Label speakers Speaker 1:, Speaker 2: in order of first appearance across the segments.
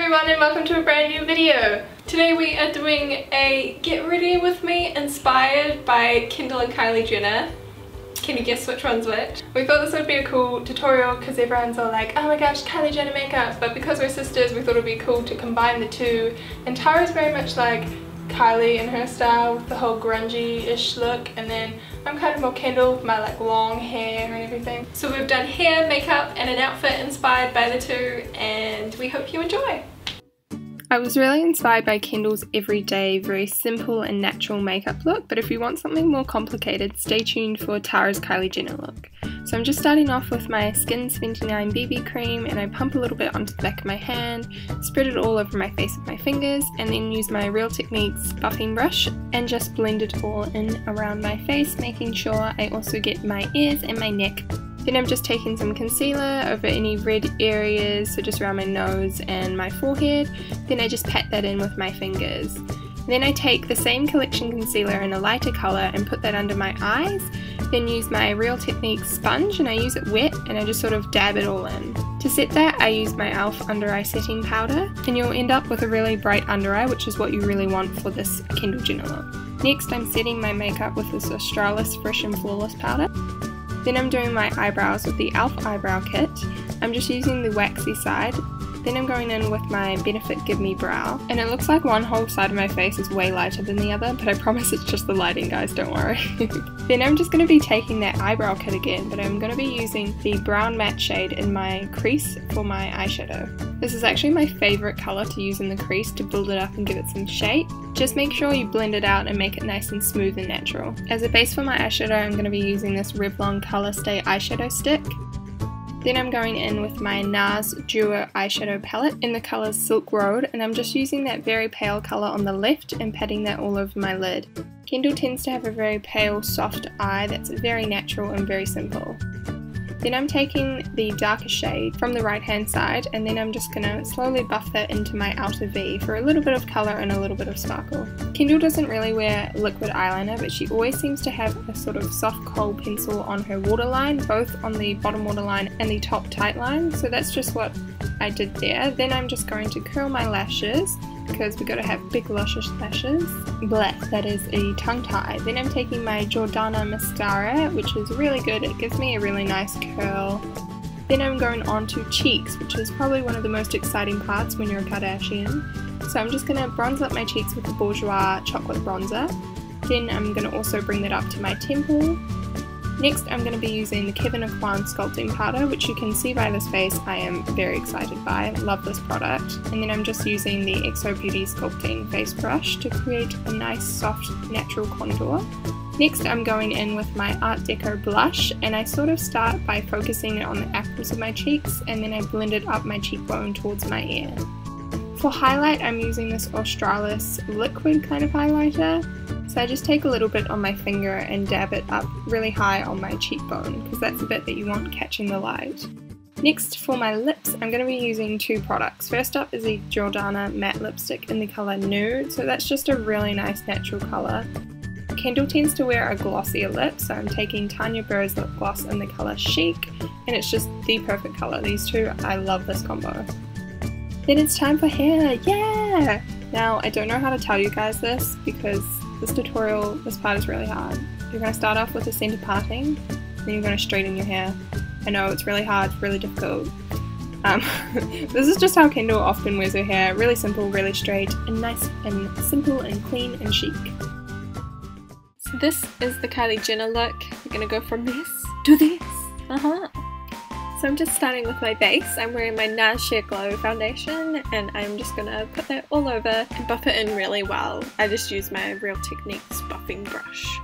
Speaker 1: everyone and welcome to a brand new video. Today we are doing a get ready with me inspired by Kendall and Kylie Jenner. Can you guess which one's which? We thought this would be a cool tutorial because everyone's all like, oh my gosh, Kylie Jenner makeup, but because we're sisters we thought it would be cool to combine the two. And Tara's very much like Kylie in her style with the whole grungy-ish look, and then I'm kind of more Kendall with my like long hair and everything. So we've done hair, makeup and an outfit inspired by the two, and we hope you enjoy. I was really inspired by Kendall's everyday, very simple and natural makeup look, but if you want something more complicated, stay tuned for Tara's Kylie Jenner look. So I'm just starting off with my Skin 79 BB cream, and I pump a little bit onto the back of my hand, spread it all over my face with my fingers, and then use my Real Techniques buffing brush and just blend it all in around my face, making sure I also get my ears and my neck. Then I'm just taking some concealer over any red areas, so just around my nose and my forehead. Then I just pat that in with my fingers. Then I take the same collection concealer in a lighter colour and put that under my eyes. Then use my Real Techniques sponge, and I use it wet and I just sort of dab it all in. To set that, I use my e.l.f. under eye setting powder, and you'll end up with a really bright under eye, which is what you really want for this Kendall Jenner look. Next I'm setting my makeup with this Australis Fresh and Flawless powder. Then I'm doing my eyebrows with the e.l.f. eyebrow kit. I'm just using the waxy side. Then I'm going in with my Benefit Give Me Brow, and it looks like one whole side of my face is way lighter than the other, but I promise it's just the lighting, guys, don't worry. Then I'm just going to be taking that eyebrow kit again, but I'm going to be using the brown matte shade in my crease for my eyeshadow. This is actually my favourite colour to use in the crease to build it up and give it some shape. Just make sure you blend it out and make it nice and smooth and natural. As a base for my eyeshadow, I'm going to be using this Revlon Colour Stay eyeshadow stick. Then I'm going in with my NARS Duo eyeshadow palette in the colour Silk Road, and I'm just using that very pale colour on the left and patting that all over my lid. Kendall tends to have a very pale, soft eye that's very natural and very simple. Then I'm taking the darker shade from the right hand side, and then I'm just going to slowly buff that into my outer V for a little bit of colour and a little bit of sparkle. Kendall doesn't really wear liquid eyeliner, but she always seems to have a sort of soft kohl pencil on her waterline, both on the bottom waterline and the top tight line, so that's just what I did there. Then I'm just going to curl my lashes, because we've got to have big luscious lashes. Black, that is a tongue tie. Then I'm taking my Jordana mascara, which is really good. It gives me a really nice curl. Then I'm going on to cheeks, which is probably one of the most exciting parts when you're a Kardashian. So I'm just going to bronze up my cheeks with the Bourjois chocolate bronzer. Then I'm going to also bring that up to my temple. Next I'm going to be using the Kevyn Aucoin sculpting powder, which you can see by this face I am very excited by. I love this product. And then I'm just using the XO Beauty sculpting face brush to create a nice soft natural contour. Next I'm going in with my Art Deco blush, and I sort of start by focusing it on the apples of my cheeks, and then I blend it up my cheekbone towards my ear. For highlight I'm using this Australis liquid kind of highlighter. So I just take a little bit on my finger and dab it up really high on my cheekbone, because that's the bit that you want catching the light. Next, for my lips, I'm going to be using two products. First up is the Jordana matte lipstick in the colour Nude, so that's just a really nice natural colour. Kendall tends to wear a glossier lip, so I'm taking Tanya Burr's lip gloss in the colour Chic, and it's just the perfect colour. These two, I love this combo. Then it's time for hair, yeah! Now, I don't know how to tell you guys this, because this tutorial, this part is really hard. You're going to start off with the centre parting, then you're going to straighten your hair. I know, it's really hard, it's really difficult. This is just how Kendall often wears her hair, really simple, really straight, and nice and simple and clean and chic. So this is the Kylie Jenner look. We're going to go from this to this. So I'm just starting with my base. I'm wearing my NARS Sheer Glow foundation, and I'm just going to put that all over and buff it in really well. I just use my Real Techniques buffing brush.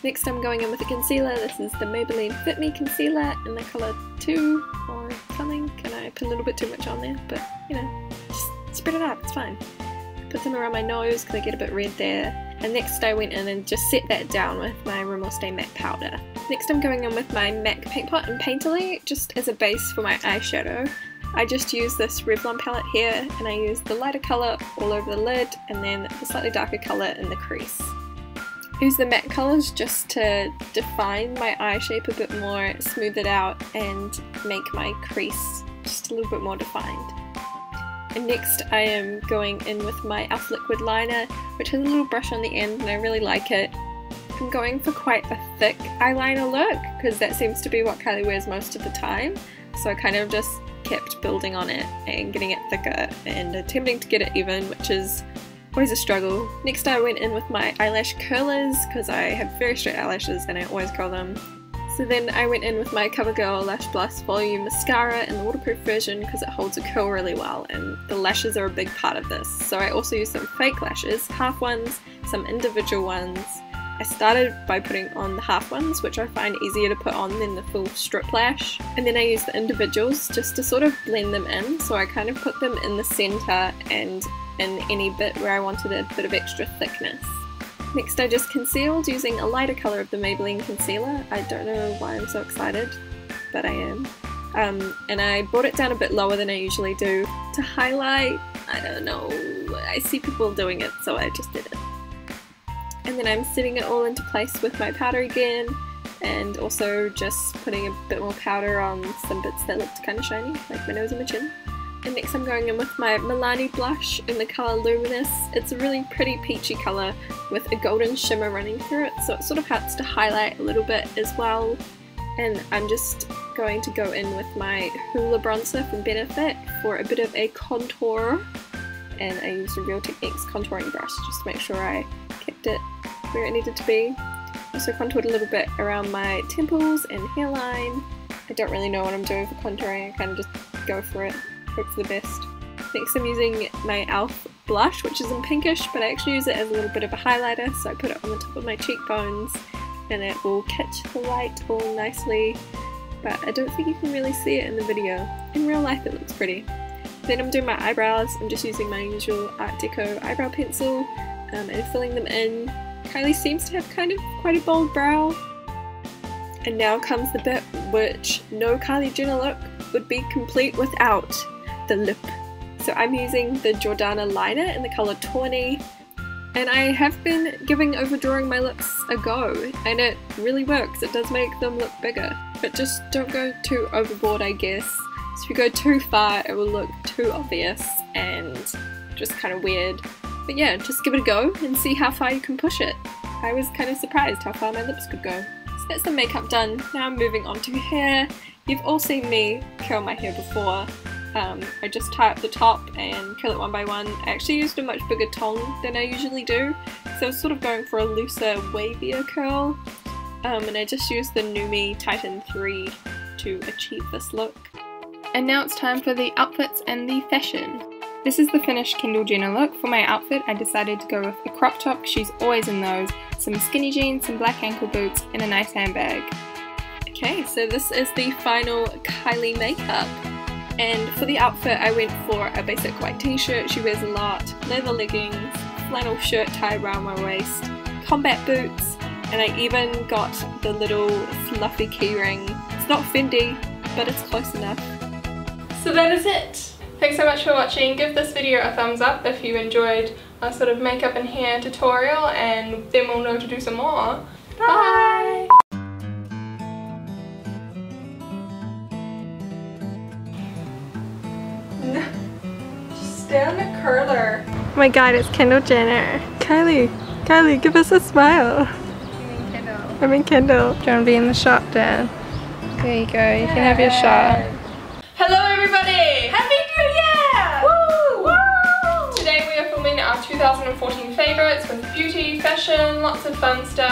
Speaker 1: Next I'm going in with a concealer. This is the Maybelline Fit Me concealer in the colour 2 or something, and I put a little bit too much on there, but you know, just spread it out, it's fine. Put them around my nose because I get a bit red there. And next I went in and just set that down with my Rimmel Stay Matte powder. Next I'm going in with my MAC Paint Pot and Painterly, just as a base for my eyeshadow. I just use this Revlon palette here, and I use the lighter colour all over the lid, and then the slightly darker colour in the crease. I use the matte colours just to define my eye shape a bit more, smooth it out, and make my crease just a little bit more defined. And next I am going in with my e.l.f. liquid liner, which has a little brush on the end and I really like it. I'm going for quite a thick eyeliner look because that seems to be what Kylie wears most of the time. So I kind of just kept building on it and getting it thicker and attempting to get it even, which is always a struggle. Next I went in with my eyelash curlers because I have very straight eyelashes and I always curl them. So then I went in with my CoverGirl Lash Blast Volume Mascara in the waterproof version because it holds a curl really well and the lashes are a big part of this. So I also used some fake lashes, half ones, some individual ones. I started by putting on the half ones, which I find easier to put on than the full strip lash. And then I used the individuals just to sort of blend them in, so I kind of put them in the centre and in any bit where I wanted a bit of extra thickness. Next I just concealed using a lighter colour of the Maybelline concealer. I don't know why I'm so excited, but I am. And I brought it down a bit lower than I usually do to highlight. I don't know, I see people doing it, so I just did it. And then I'm setting it all into place with my powder again, and also just putting a bit more powder on some bits that looked kind of shiny, like my nose and my chin. And next I'm going in with my Milani blush in the colour Luminous. It's a really pretty peachy colour with a golden shimmer running through it, so it sort of helps to highlight a little bit as well. And I'm just going to go in with my Hoola bronzer from Benefit for a bit of a contour. And I used a Real Techniques contouring brush just to make sure I kept it where it needed to be. Also contoured a little bit around my temples and hairline. I don't really know what I'm doing for contouring, I kind of just go for it, hope for the best. Next I'm using my e.l.f. blush, which is in pinkish, but I actually use it as a little bit of a highlighter, so I put it on the top of my cheekbones and it will catch the light all nicely, but I don't think you can really see it in the video. In real life it looks pretty. Then I'm doing my eyebrows. I'm just using my usual Art Deco eyebrow pencil and filling them in. Kylie seems to have kind of quite a bold brow. And now comes the bit which no Kylie Jenner look would be complete without the lip. So I'm using the Jordana liner in the colour Tawny, and I have been giving overdrawing my lips a go, and it really works. It does make them look bigger, but just don't go too overboard, I guess. So if you go too far it will look too obvious and just kind of weird. But yeah, just give it a go and see how far you can push it. I was kind of surprised how far my lips could go. So that's the makeup done. Now I'm moving on to hair. You've all seen me curl my hair before. I just tie up the top and curl it one by one. I actually used a much bigger tong than I usually do, so I was sort of going for a looser, wavier curl. And I just used the Numi Titan 3 to achieve this look. And now it's time for the outfits and the fashion. This is the finished Kendall Jenner look. For my outfit I decided to go with a crop top, she's always in those, some skinny jeans, some black ankle boots and a nice handbag. Okay, so this is the final Kylie makeup. And for the outfit I went for a basic white t-shirt, she wears a lot, leather leggings, flannel shirt tied around my waist, combat boots, and I even got the little fluffy keyring. It's not Fendi, but it's close enough.
Speaker 2: So that is it. Thanks so much for watching. Give this video a thumbs up if you enjoyed our sort of makeup and hair tutorial, and then we'll know to do some more. Bye! Just stay on the curler.
Speaker 1: Oh my god, it's Kendall Jenner. Kylie, give us a smile.
Speaker 2: You mean Kendall?
Speaker 1: I mean Kendall.
Speaker 2: Do you want to be in the shot, Dad? There you go, you can have your shot. Hello everybody! Happy New Year! Woo! Woo! Today we are filming our 2014 favourites with beauty, fashion, lots of fun stuff.